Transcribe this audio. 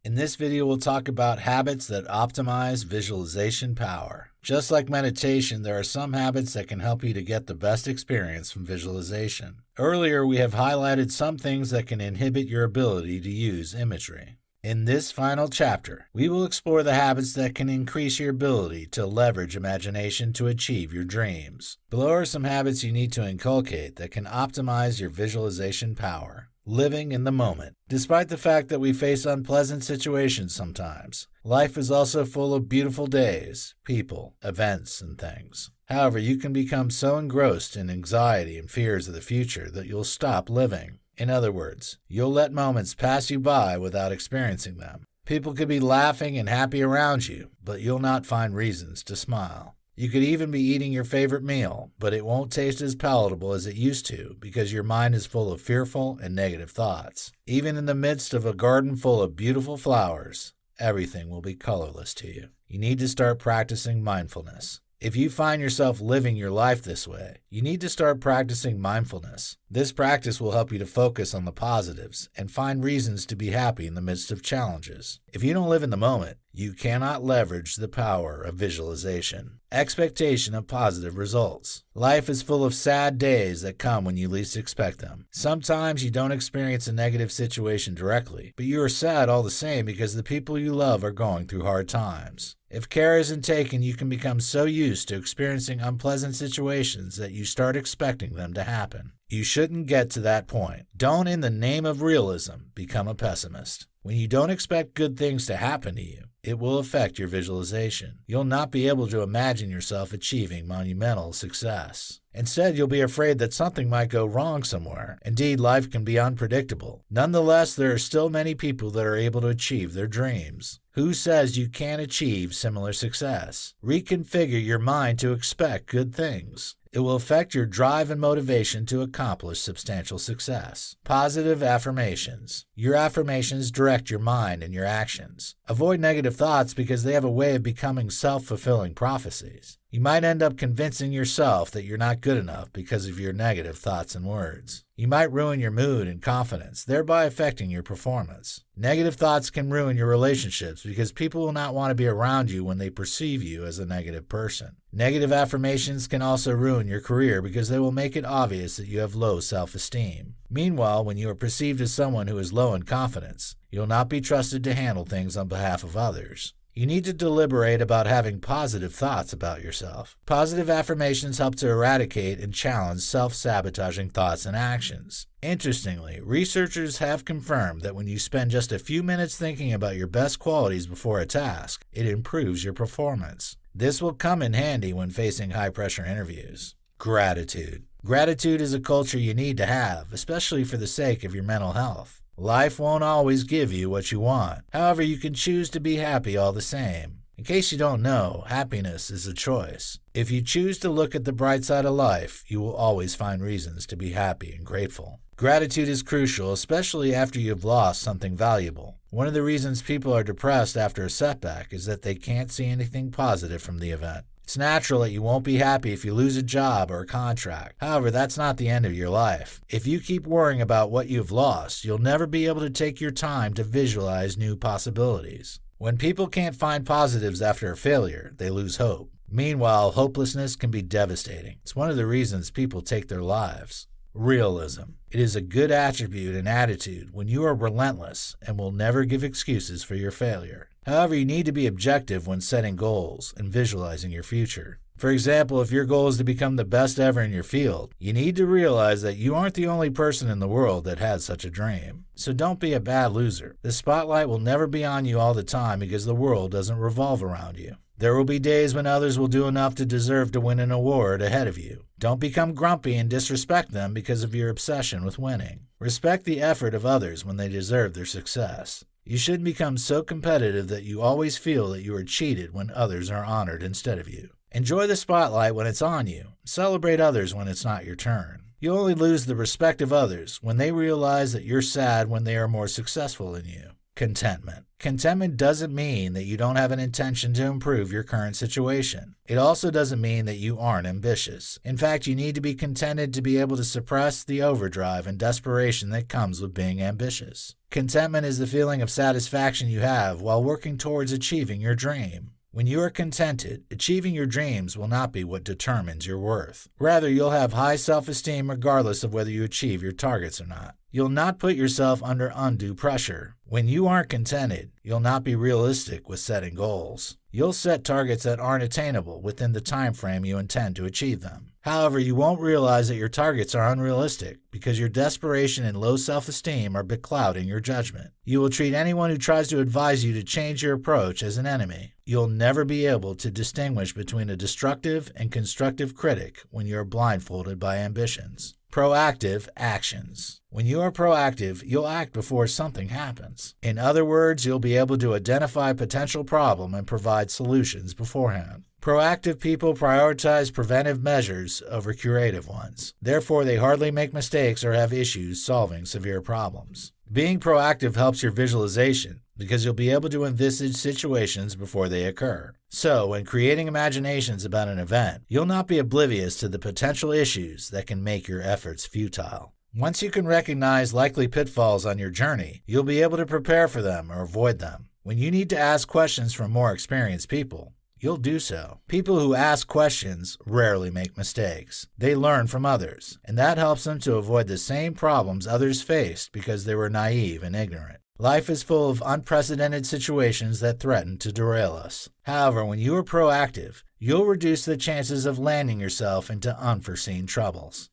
In this video, we'll talk about habits that optimize visualization power. Just like meditation, there are some habits that can help you to get the best experience from visualization. Earlier, we have highlighted some things that can inhibit your ability to use imagery. In this final chapter, we will explore the habits that can increase your ability to leverage imagination to achieve your dreams. Below are some habits you need to inculcate that can optimize your visualization power. Living in the moment. Despite the fact that we face unpleasant situations sometimes, life is also full of beautiful days, people, events, and things. However, you can become so engrossed in anxiety and fears of the future that you'll stop living. In other words, you'll let moments pass you by without experiencing them. People could be laughing and happy around you, but you'll not find reasons to smile. You could even be eating your favorite meal, but it won't taste as palatable as it used to because your mind is full of fearful and negative thoughts. Even in the midst of a garden full of beautiful flowers, everything will be colorless to you. You need to start practicing mindfulness. If you find yourself living your life this way, you need to start practicing mindfulness. This practice will help you to focus on the positives and find reasons to be happy in the midst of challenges. If you don't live in the moment, you cannot leverage the power of visualization. Expectation of positive results. Life is full of sad days that come when you least expect them. Sometimes you don't experience a negative situation directly, but you are sad all the same because the people you love are going through hard times. If care isn't taken, you can become so used to experiencing unpleasant situations that you start expecting them to happen. You shouldn't get to that point. Don't, in the name of realism, become a pessimist. When you don't expect good things to happen to you, it will affect your visualization. You'll not be able to imagine yourself achieving monumental success. Instead, you'll be afraid that something might go wrong somewhere. Indeed, life can be unpredictable. Nonetheless, there are still many people that are able to achieve their dreams. Who says you can't achieve similar success? Reconfigure your mind to expect good things. It will affect your drive and motivation to accomplish substantial success. Positive affirmations. Your affirmations direct your mind and your actions. Avoid negative thoughts because they have a way of becoming self-fulfilling prophecies. You might end up convincing yourself that you're not good enough because of your negative thoughts and words. You might ruin your mood and confidence, thereby affecting your performance. Negative thoughts can ruin your relationships because people will not want to be around you when they perceive you as a negative person. Negative affirmations can also ruin your career because they will make it obvious that you have low self-esteem. Meanwhile, when you are perceived as someone who is low in confidence, you'll not be trusted to handle things on behalf of others. You need to deliberate about having positive thoughts about yourself. Positive affirmations help to eradicate and challenge self-sabotaging thoughts and actions. Interestingly, researchers have confirmed that when you spend just a few minutes thinking about your best qualities before a task, it improves your performance. This will come in handy when facing high-pressure interviews. Gratitude. Gratitude is a culture you need to have, especially for the sake of your mental health. Life won't always give you what you want. However, you can choose to be happy all the same. In case you don't know, happiness is a choice. If you choose to look at the bright side of life, you will always find reasons to be happy and grateful. Gratitude is crucial, especially after you have lost something valuable. One of the reasons people are depressed after a setback is that they can't see anything positive from the event. It's natural that you won't be happy if you lose a job or a contract. However, that's not the end of your life. If you keep worrying about what you've lost, you'll never be able to take your time to visualize new possibilities. When people can't find positives after a failure, they lose hope. Meanwhile, hopelessness can be devastating. It's one of the reasons people take their lives. Realism. It is a good attribute and attitude when you are relentless and will never give excuses for your failure. However, you need to be objective when setting goals and visualizing your future. For example, if your goal is to become the best ever in your field, you need to realize that you aren't the only person in the world that has such a dream. So don't be a bad loser. The spotlight will never be on you all the time because the world doesn't revolve around you. There will be days when others will do enough to deserve to win an award ahead of you. Don't become grumpy and disrespect them because of your obsession with winning. Respect the effort of others when they deserve their success. You shouldn't become so competitive that you always feel that you are cheated when others are honored instead of you. Enjoy the spotlight when it's on you. Celebrate others when it's not your turn. You only lose the respect of others when they realize that you're sad when they are more successful than you. Contentment. Contentment doesn't mean that you don't have an intention to improve your current situation. It also doesn't mean that you aren't ambitious. In fact, you need to be contented to be able to suppress the overdrive and desperation that comes with being ambitious. Contentment is the feeling of satisfaction you have while working towards achieving your dream. When you are contented, achieving your dreams will not be what determines your worth. Rather, you'll have high self-esteem regardless of whether you achieve your targets or not. You'll not put yourself under undue pressure. When you aren't contented, you'll not be realistic with setting goals. You'll set targets that aren't attainable within the time frame you intend to achieve them. However, you won't realize that your targets are unrealistic because your desperation and low self-esteem are beclouding your judgment. You will treat anyone who tries to advise you to change your approach as an enemy. You'll never be able to distinguish between a destructive and constructive critic when you are blindfolded by ambitions. Proactive actions. When you are proactive, you'll act before something happens. In other words, you'll be able to identify a potential problem and provide solutions beforehand. Proactive people prioritize preventive measures over curative ones. Therefore, they hardly make mistakes or have issues solving severe problems. Being proactive helps your visualization because you'll be able to envisage situations before they occur. So, when creating imaginations about an event, you'll not be oblivious to the potential issues that can make your efforts futile. Once you can recognize likely pitfalls on your journey, you'll be able to prepare for them or avoid them. When you need to ask questions from more experienced people, you'll do so. People who ask questions rarely make mistakes. They learn from others, and that helps them to avoid the same problems others faced because they were naive and ignorant. Life is full of unprecedented situations that threaten to derail us. However, when you are proactive, you'll reduce the chances of landing yourself into unforeseen troubles.